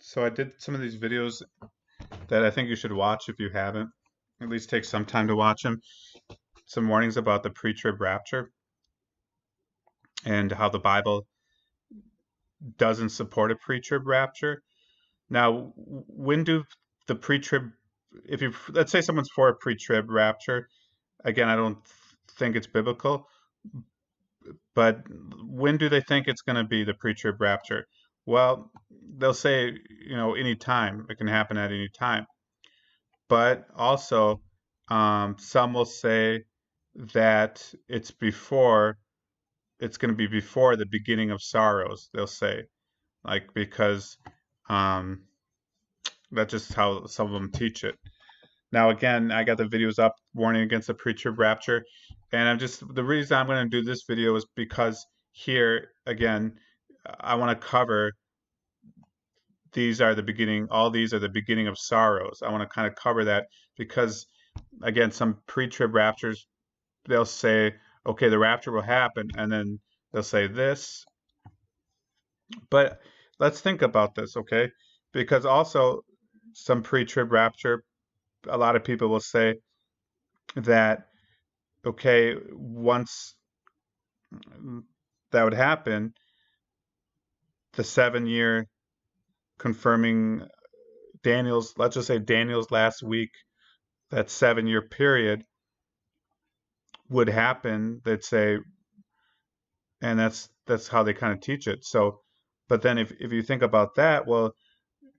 So I did some of these videos that I think you should watch if you haven't. At least take some time to watch them. Some warnings about the pre-trib rapture and how the Bible doesn't support a pre-trib rapture. Now, when do the pre-trib, if you, let's say someone's for a pre-trib rapture, again, I don't think it's biblical, but when do they think it's going to be the pre-trib rapture? Well, they'll say, any time. It can happen at any time. But also, some will say that it's going to be before the beginning of sorrows, they'll say, like, because um, that's just how some of them teach it. Now, again, I got the videos up warning against the pre-trib rapture, and the reason I'm going to do this video is because here, again, I want to cover all these are the beginning of sorrows. I want to kind of cover that because, again, some pre-trib raptures, they'll say, okay, the rapture will happen, and then they'll say this. But let's think about this, okay? Because also, some pre-trib rapture, a lot of people will say that, okay, once that would happen, the 7 year confirming let's just say Daniel's last week, that 7 year period would happen, they'd say, and that's how they kind of teach it. So, but then if you think about that, well,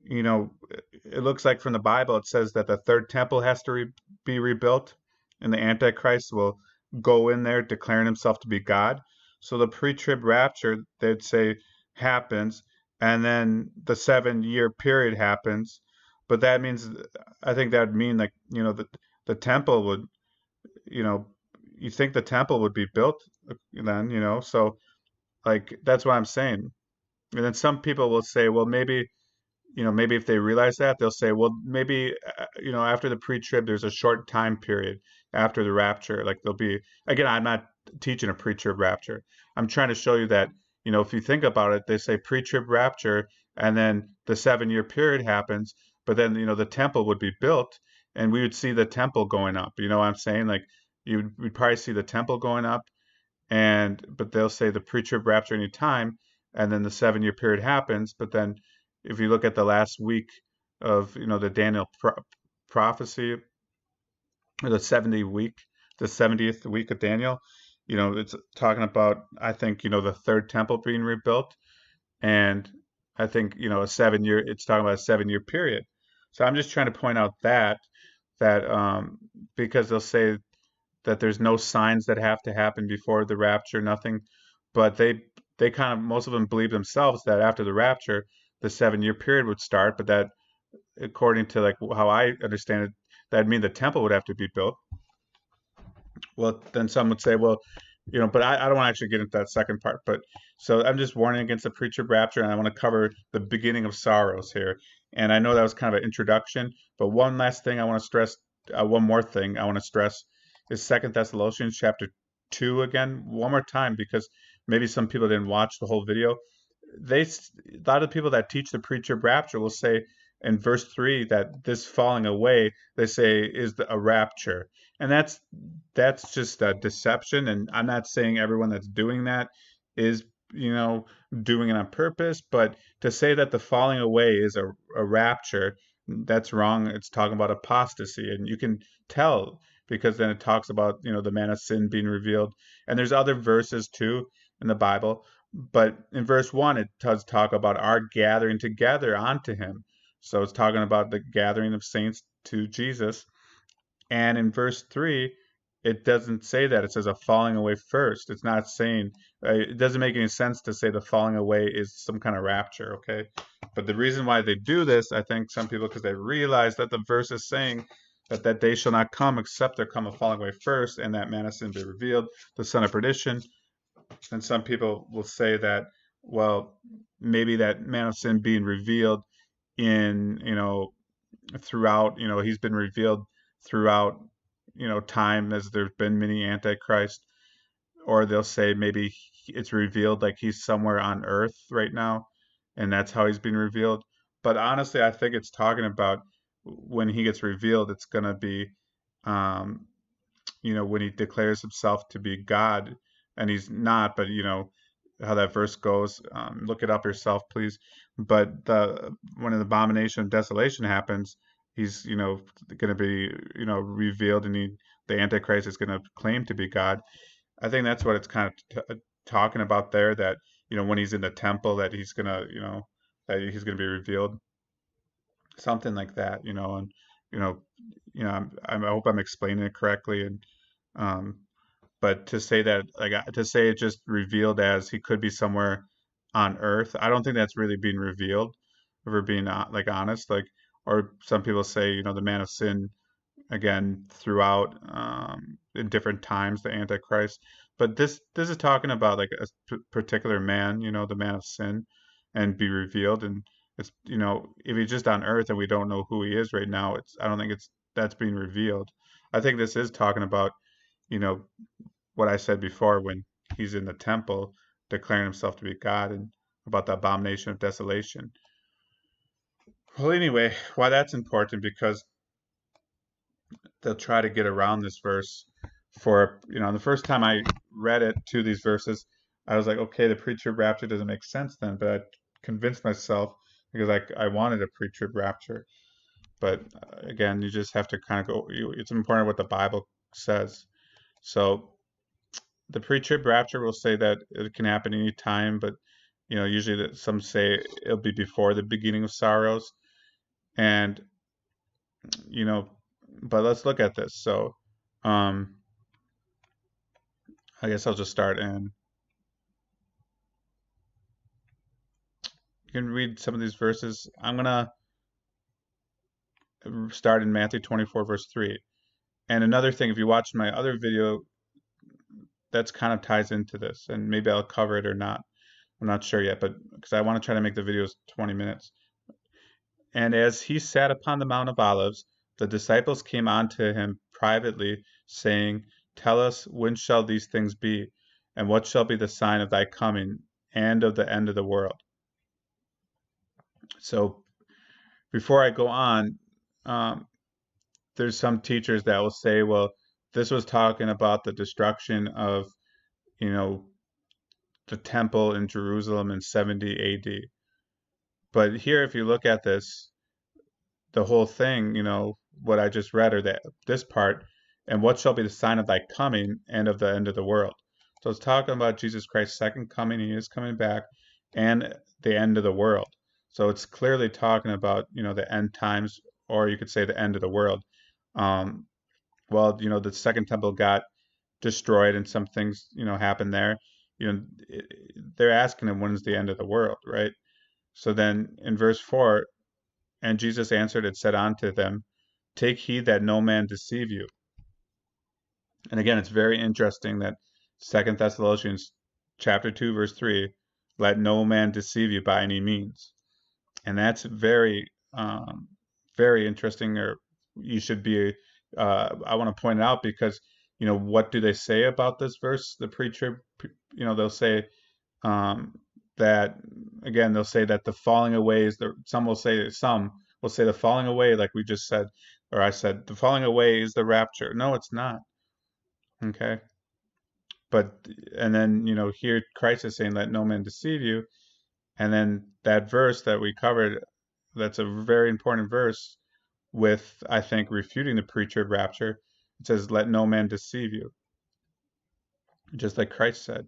it looks like from the Bible it says that the third temple has to be rebuilt, and the Antichrist will go in there declaring himself to be God. So the pre-trib rapture, they'd say, happens, and then the 7 year period happens. But that means, I think that would mean, like, the temple would, you know, you think the temple would be built then, so, like, that's what I'm saying. And then some people will say, well, maybe if they realize that, they'll say, well, maybe, after the pre-trib, there's a short time period after the rapture. Like, there'll be, again, I'm not teaching a pre-trib rapture. I'm trying to show you that, if you think about it, they say pre-trib rapture, and then the 7 year period happens, but then, the temple would be built, and we would see the temple going up. You know what I'm saying? Like, we'd probably see the temple going up, but they'll say the pre-trib rapture any time, and then the 7 year period happens. But then if you look at the last week of the Daniel prophecy, or the 70th week of Daniel, it's talking about, I think, the third temple being rebuilt, and I think, it's talking about a 7 year period. So I'm just trying to point out that because they'll say that there's no signs that have to happen before the rapture, nothing. But they kind of, most of them believe themselves that after the rapture, the 7 year period would start, but that, according to, like, how I understand it, that'd mean the temple would have to be built. Well, then some would say, well, but I don't want to actually get into that second part. But so I'm just warning against the pre-trib rapture, and I want to cover the beginning of sorrows here. And I know that was kind of an introduction, but one last thing I want to stress, one more thing I want to stress is 2 Thessalonians chapter 2 again, one more time, because maybe some people didn't watch the whole video. A lot of people that teach the pre-trib rapture will say in verse 3 that this falling away, they say, is a rapture, and that's just a deception. And I'm not saying everyone that's doing that is doing it on purpose, but to say that the falling away is a rapture, that's wrong. It's talking about apostasy, and you can tell because then it talks about the man of sin being revealed, and there's other verses too in the Bible. But in verse 1, it does talk about our gathering together onto him. So it's talking about the gathering of saints to Jesus. And in verse 3, it doesn't say that. It says a falling away first. It's not saying, it doesn't make any sense to say the falling away is some kind of rapture, okay? But the reason why they do this, I think some people, because they realize that the verse is saying that day shall not come except there come a falling away first, and that man of sin be revealed, the son of perdition. And some people will say that, well, maybe that man of sin being revealed in, throughout, he's been revealed throughout, time, as there's been many antichrist. Or they'll say maybe it's revealed like he's somewhere on earth right now, and that's how he's being revealed. but honestly, I think it's talking about when he gets revealed, it's going to be, um, when he declares himself to be God, and he's not, but how that verse goes. Look it up yourself, please. But when an abomination of desolation happens, he's going to be revealed, and the Antichrist is going to claim to be God. I think that's what it's kind of talking about there. That when he's in the temple, that he's gonna that he's gonna be revealed, something like that. And you know I hope I'm explaining it correctly. And um, but to say that, like, to say it just revealed as he could be somewhere on Earth, I don't think that's really being revealed. If we're being like honest, like, or some people say, the man of sin again throughout, in different times, the Antichrist. But this is talking about like a particular man, the man of sin, and be revealed. And it's if he's just on Earth and we don't know who he is right now, I don't think it's that's being revealed. I think this is talking about you know what I said before, when he's in the temple declaring himself to be God, and about the abomination of desolation. Well, anyway, why that's important, because they'll try to get around this verse. For the first time I read it, to these verses, I was like, okay, the pre-trib rapture doesn't make sense then. But I convinced myself, because I wanted a pre-trib rapture. But again, you just have to kind of go. It's important what the Bible says. So the pre-trib rapture will say that it can happen any time, but usually that some say it'll be before the beginning of sorrows. And you know, but let's look at this. So, um, I guess I'll just start in. You can read some of these verses. I'm gonna start in Matthew 24, verse 3. And another thing, if you watch my other video, that's kind of ties into this, and maybe I'll cover it or not. I'm not sure yet, but because I want to try to make the videos 20 minutes. And as he sat upon the Mount of Olives, the disciples came unto him privately, saying, Tell us, when shall these things be? And what shall be the sign of thy coming and of the end of the world? So before I go on, um, there's some teachers that will say, well, this was talking about the destruction of, you know, the temple in Jerusalem in 70 AD. But here, if you look at the whole thing, what I just read, or this part, and what shall be the sign of thy coming and of the end of the world. So it's talking about Jesus Christ's second coming. He is coming back, and the end of the world. So it's clearly talking about, the end times, or you could say the end of the world. Um, well, the second temple got destroyed, and some things, happened there. They're asking him, when's the end of the world, right? So then in verse 4, and Jesus answered and said unto them, Take heed that no man deceive you. And again, it's very interesting that 2 Thessalonians chapter 2, verse 3, let no man deceive you by any means. And that's very, very interesting, or you should be, I want to point it out, because, what do they say about this verse? The pre-trib, they'll say, that, again, they'll say that the falling away is some will say the falling away, like we just said, or I said, the falling away is the rapture. No, it's not. Okay. But, and then, here Christ is saying, let no man deceive you. And then that verse that we covered, that's a very important verse, with, I think, refuting the pre-trib rapture. It says, let no man deceive you, just like Christ said.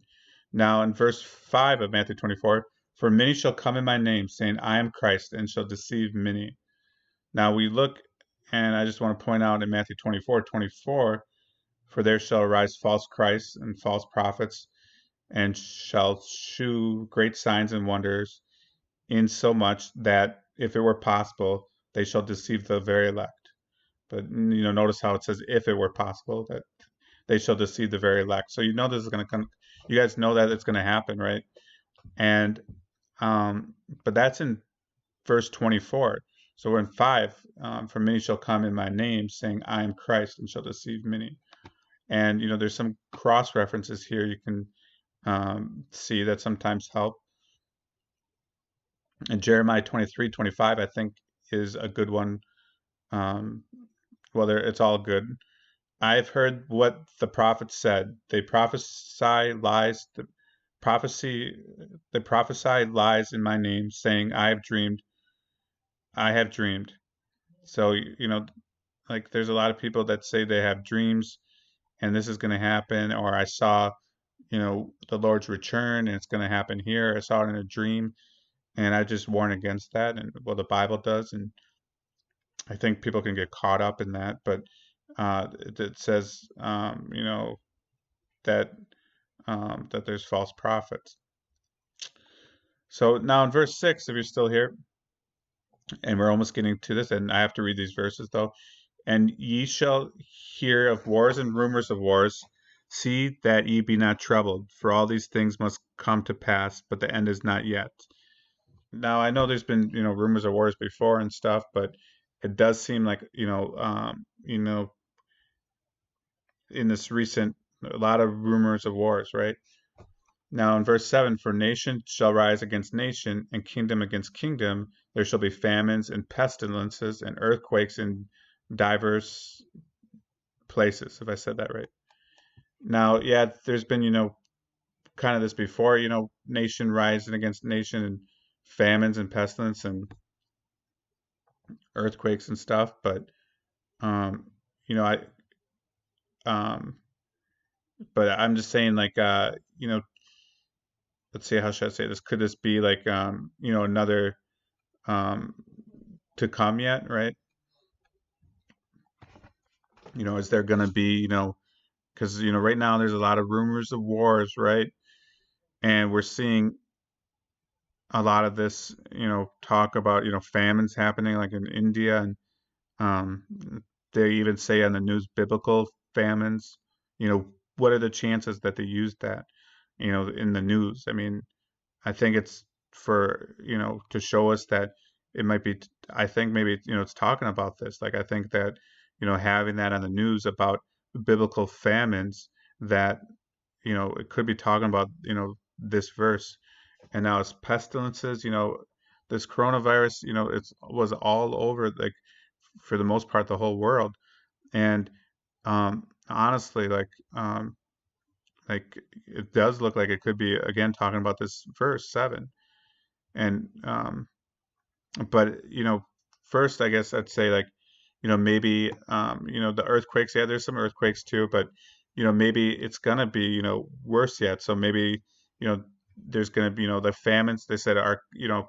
Now, in verse 5 of Matthew 24, for many shall come in my name, saying, I am Christ, and shall deceive many. Now we look, and I just want to point out in Matthew 24, for there shall arise false Christs and false prophets, and shall shew great signs and wonders, insomuch that, if it were possible, they shall deceive the very elect. But, notice how it says, if it were possible, that they shall deceive the very elect. So this is going to come. You guys know that it's going to happen, right? And but that's in verse 24. So we're in 5. For many shall come in my name, saying, I am Christ, and shall deceive many. And there's some cross references here you can see that sometimes help. And Jeremiah 23:25, I think, is a good one. Um, whether it's all good. I've heard what the prophets said. They prophesy lies. Prophecy, they prophesy lies in my name, saying, I have dreamed. So, like there's a lot of people that say they have dreams and this is going to happen, or I saw, the Lord's return and it's going to happen here. I saw it in a dream, and I just warn against that. And well, the Bible does, and I think people can get caught up in that. But it says, that that there's false prophets. So now in verse 6, if you're still here, and we're almost getting to this, and I have to read these verses though. And ye shall hear of wars and rumors of wars. See that ye be not troubled, for all these things must come to pass, but the end is not yet. Now I know there's been rumors of wars before and stuff, but it does seem like in this recent a lot of rumors of wars, right? Now in verse 7, for nation shall rise against nation, and kingdom against kingdom. There shall be famines and pestilences and earthquakes in diverse places, if I said that right. Now, yeah, there's been, kind of this before, nation rising against nation, and famines and pestilence and earthquakes and stuff. But, um, you know, I, um, but I'm just saying, like, let's see, how should I say this? Could this be like, another um, to come yet, right? Is there going to be, because, right now there's a lot of rumors of wars, right? And we're seeing a lot of this, talk about, famines happening like in India. And um, they even say on the news biblical famines. What are the chances that they use that, in the news? I mean, I think it's for, to show us that it might be, I think maybe, it's talking about this. Like, I think that, having that on the news about biblical famines, that, it could be talking about, this verse. And now it's pestilences, this coronavirus, it was all over, like, for the most part, the whole world. And honestly, like it does look like it could be again talking about this verse 7. And but first I guess I'd say, like, maybe the earthquakes, yeah, there's some earthquakes too, but maybe it's gonna be worse yet. So maybe you know there's gonna be the famines they said are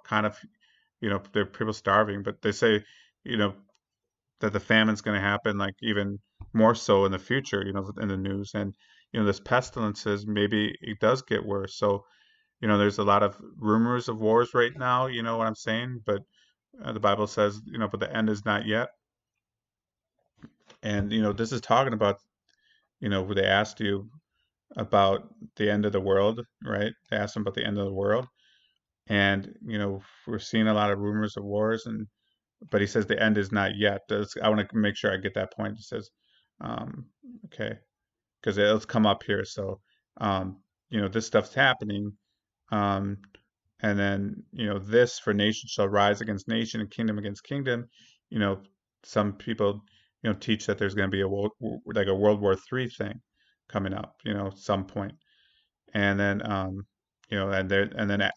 kind of there are people starving, but they say you know that the famine's going to happen, like even more so in the future, in the news. And this pestilences, maybe it does get worse. So there's a lot of rumors of wars right now, what I'm saying. But the Bible says, but the end is not yet. And this is talking about, where they asked you about the end of the world, right? They asked them about the end of the world. And we're seeing a lot of rumors of wars, and but he says the end is not yet. I want to make sure I get that point. He says, um, okay, because it'll come up here. So, this stuff's happening. Um, and then, this for nation shall rise against nation and kingdom against kingdom. You know, some people, teach that there's going to be like a World War III thing coming up, some point. And then, and then,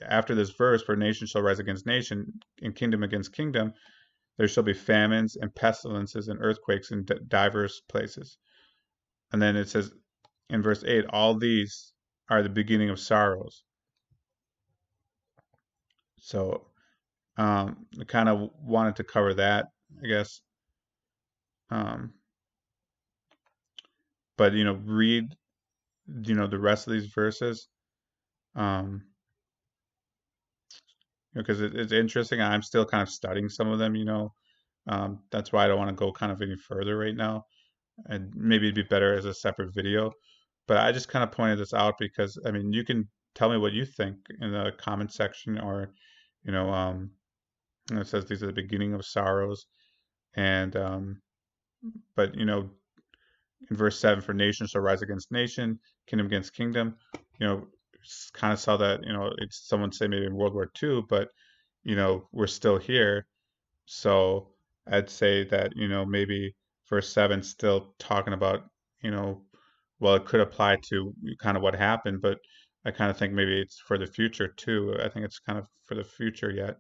after this verse, for nation shall rise against nation and kingdom against kingdom, there shall be famines and pestilences and earthquakes in diverse places. And then it says in verse 8, all these are the beginning of sorrows. So I kind of wanted to cover that, I guess. Um, but, read, the rest of these verses. Um, because it's interesting. I'm still kind of studying some of them, that's why I don't want to go kind of any further right now. And maybe it'd be better as a separate video. But I just kind of pointed this out because, I mean, you can tell me what you think in the comment section, or, you know, um, it says these are the beginning of sorrows. And, but, in verse 7, for nation shall rise against nation, kingdom against kingdom, you know, kind of saw that, it's someone say maybe in World War II, but we're still here. So I'd say that, maybe verse 7 still talking about, you know, well, it could apply to kind of what happened, but I kind of think maybe it's for the future too. I think it's kind of for the future yet.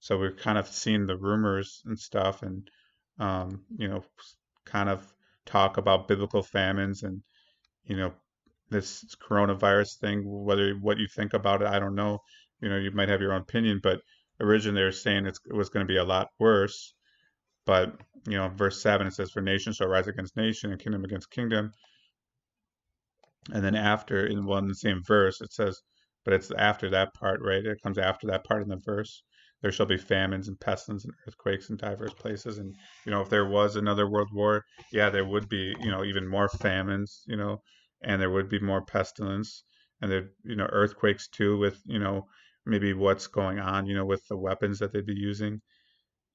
So we've kind of seen the rumors and stuff, and you know, kind of talk about biblical famines and you know this coronavirus thing. Whether what you think about it, I don't know. You might have your own opinion, but originally they were saying it was going to be a lot worse. But verse 7 it says, "For nation shall rise against nation, and kingdom against kingdom." And then after, in the same verse, it says, but it's after that part, right? It comes after that part in the verse. There shall be famines and pestilence and earthquakes in diverse places. And, if there was another world war, yeah, there would be, even more famines, and there would be more pestilence. And there, earthquakes too, with, maybe what's going on, with the weapons that they'd be using.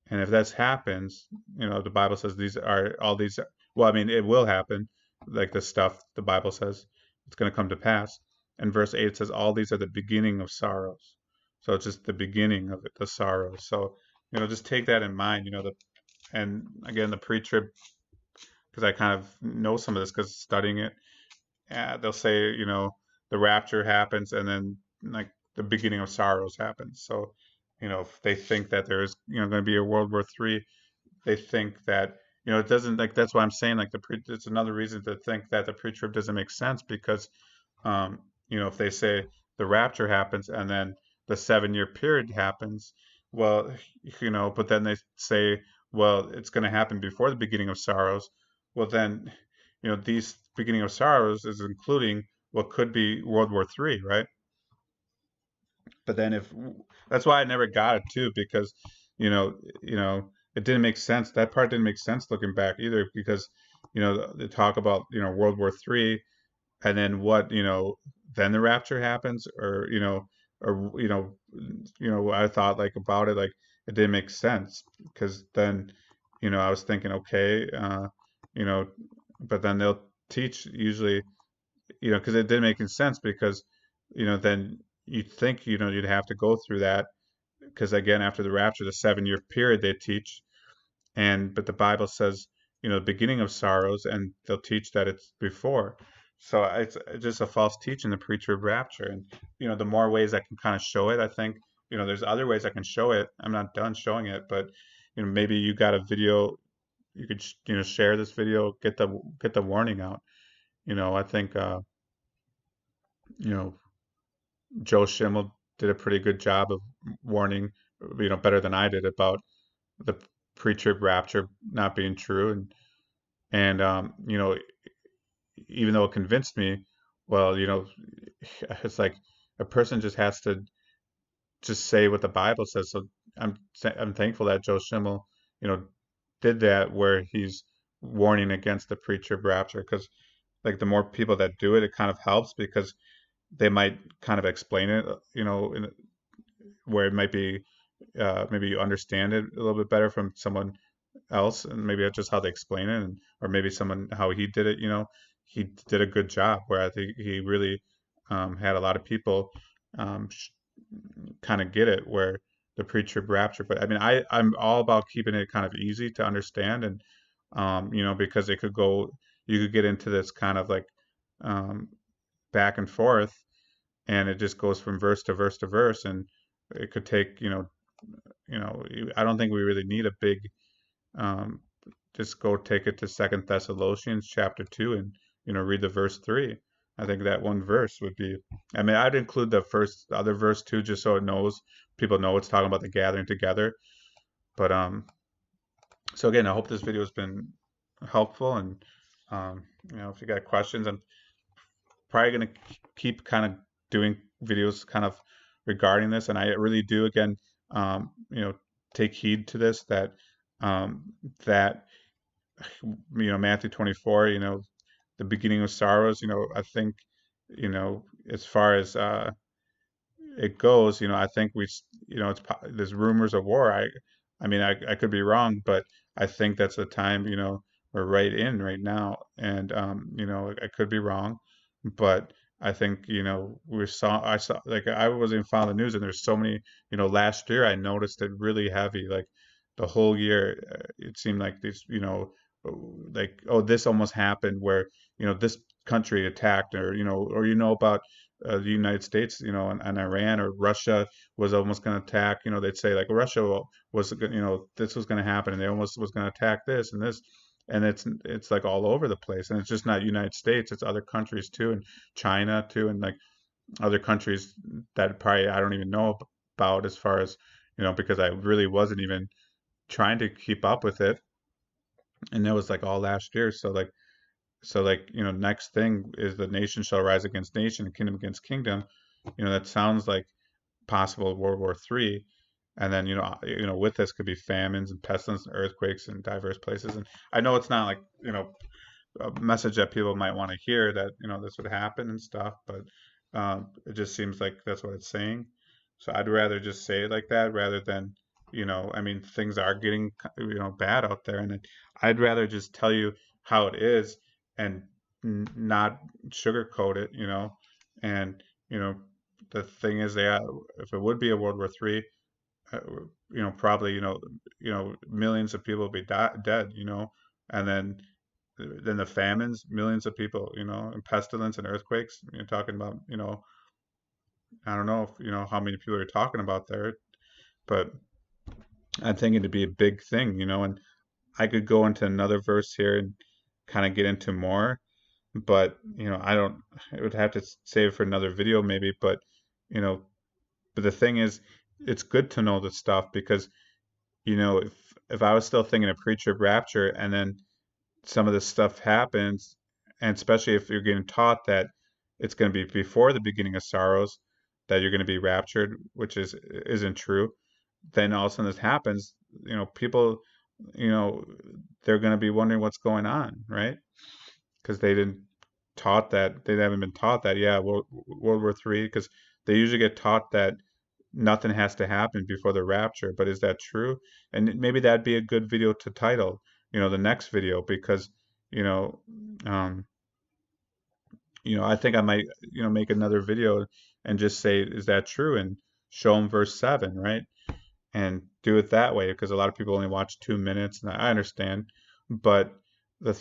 And if that happens, the Bible says these are all these. Well, I mean, it will happen. Like the stuff the Bible says it's going to come to pass. And verse 8 says, all these are the beginning of sorrows. So it's just the beginning of it, the sorrows. So, just take that in mind, and again, the pre trib, because I kind of know some of this because studying it, they'll say, the rapture happens and then like the beginning of sorrows happens. So, if they think that there's, going to be a World War III, they think that it doesn't, like, that's why I'm saying, like, it's another reason to think that the pre-trib doesn't make sense because if they say the rapture happens and then the 7 year period happens, well, but then they say, well, it's going to happen before the beginning of sorrows. Well, then these beginning of sorrows is including what could be World War III, right? But then if that's why I never got it too, because it didn't make sense. That part didn't make sense looking back either, because they talk about World War III, and then what then the rapture happens, or I thought like about it, like it didn't make sense because then I was thinking, okay, you know but then they'll teach usually, because it didn't make any sense, because then you'd think you'd have to go through that, because again after the rapture, the 7 year period they teach, but the Bible says the beginning of sorrows, and they'll teach that it's before. So it's just a false teaching, the pre-trib rapture. And the more ways I can kind of show it, I think there's other ways I can show it. I'm not done showing it, but maybe you got a video, you could share this video, get the warning out. I think you know Joe Schimmel did a pretty good job of warning, better than I did, about the pre-trib rapture not being true. And even though it convinced me, well, it's like a person just has to just say what the Bible says. So I'm thankful that Joe Schimmel, you know, did that, where he's warning against the pre-trib rapture, because like the more people that do it, it kind of helps, because they might kind of explain it, where it might be, maybe you understand it a little bit better from someone else, and maybe that's just how they explain it, or maybe someone how he did it. He did a good job, where I think he really had a lot of people um, kind of get it, where the pre-trib rapture. But I mean, I'm all about keeping it kind of easy to understand, and because you could get into this kind of like um, back and forth, and it just goes from verse to verse to verse, and it could take I don't think we really need a big um, just go take it to Second Thessalonians chapter 2, and read the verse 3. I think that one verse would be. I mean, I'd include the other verse too, just so people know it's talking about the gathering together. But so again, I hope this video has been helpful, and if you got questions, I'm probably gonna keep kind of doing videos kind of regarding this, and I really do, again, take heed to this, that Matthew 24, the beginning of sorrows. I think as far as it goes, I think there's rumors of war. I mean, I could be wrong, but I think that's the time we're right now, and I could be wrong, but I think, I saw, like, I wasn't even following the news, and there's so many, last year I noticed it really heavy, like the whole year, it seemed like these, like, oh, this almost happened where, this country attacked, or, about the United States, and Iran or Russia was almost going to attack, they'd say like Russia was, this was going to happen, and they almost was going to attack this and this. And it's like all over the place, and it's just not United States; it's other countries too, and China too, and like other countries that probably I don't even know about, as far as, because I really wasn't even trying to keep up with it, and that was like all last year. So like, next thing is the nation shall rise against nation and kingdom against kingdom. That sounds like possible World War III. And then, with this could be famines and pestilence and earthquakes in diverse places. And I know it's not like, a message that people might want to hear, that this would happen and stuff, but it just seems like that's what it's saying. So I'd rather just say it like that, rather than, I mean, things are getting bad out there, and I'd rather just tell you how it is, and not sugarcoat it, and you know the thing is, if it would be a World War III, uh, probably, millions of people would be dead, and then the famines, millions of people, and pestilence and earthquakes. You're talking about, I don't know if how many people you're talking about there, but I'm thinking to be a big thing, and I could go into another verse here and kind of get into more, but I don't. I would have to save it for another video maybe, but you know, but the thing is, it's good to know this stuff, because if I was still thinking of preacher rapture, and then some of this stuff happens, and especially if you're getting taught that it's going to be before the beginning of sorrows, that you're going to be raptured, which isn't true, then all of a sudden this happens, people, you know, they're going to be wondering what's going on, right? Because they haven't been taught that, yeah, World War III, because they usually get taught that nothing has to happen before the rapture. But is that true? And maybe that'd be a good video to title, the next video, because, you know, um, I think I might, make another video and just say, is that true? And show them verse 7, right? And do it that way, because a lot of people only watch 2 minutes, and I understand. But the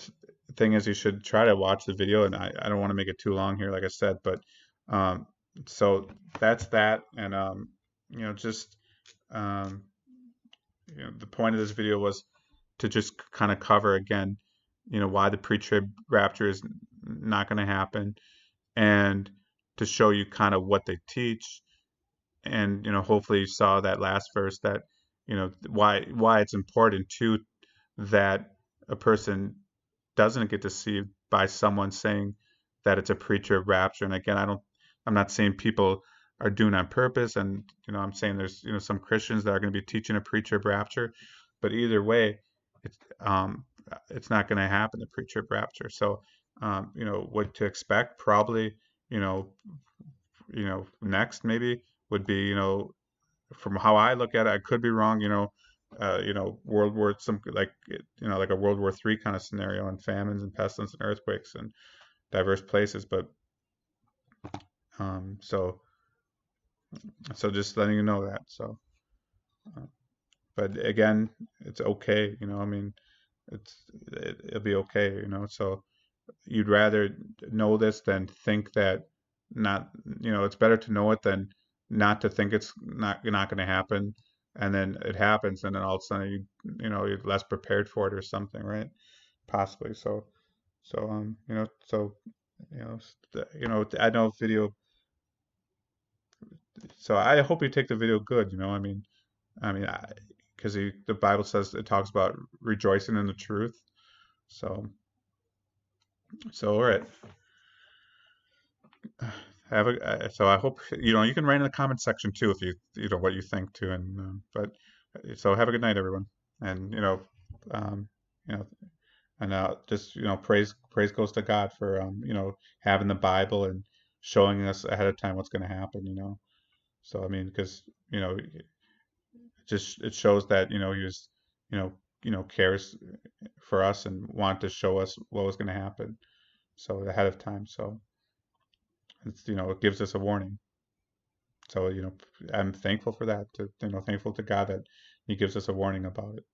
thing is, you should try to watch the video, and I don't want to make it too long here, like I said, but um, so that's that. And just um, the point of this video was to just kind of cover again, why the pre-trib rapture is not going to happen, and to show you kind of what they teach. And hopefully you saw that last verse, that why it's important too, that a person doesn't get deceived by someone saying that it's a preacher of rapture. And again, I'm not saying people are doing it on purpose, and I'm saying there's some Christians that are going to be teaching a preacher of rapture, but either way, it's it's not going to happen, the preacher of rapture. So what to expect, probably, you know next maybe would be, from how I look at it, I could be wrong, World War, some like, like a World War III kind of scenario, and famines and pestilence and earthquakes and diverse places. But so just letting you know that. So, uh, but again, it's okay, I mean, it'll be okay, So you'd rather know this than think that not, it's better to know it than not to think it's not going to happen, and then it happens, and then all of a sudden you're less prepared for it or something, right? Possibly. I know video. So I hope you take the video good. I mean, because the Bible says, it talks about rejoicing in the truth. So all right. So I hope you can write in the comment section too, if what you think too, and but so have a good night, everyone, and um, you know and just praise goes to God for having the Bible and showing us ahead of time what's going to happen, so I mean, because it shows that he was cares for us and want to show us what was going to happen, so ahead of time. So It's, it gives us a warning. So, I'm thankful for that. Thankful to God that He gives us a warning about it.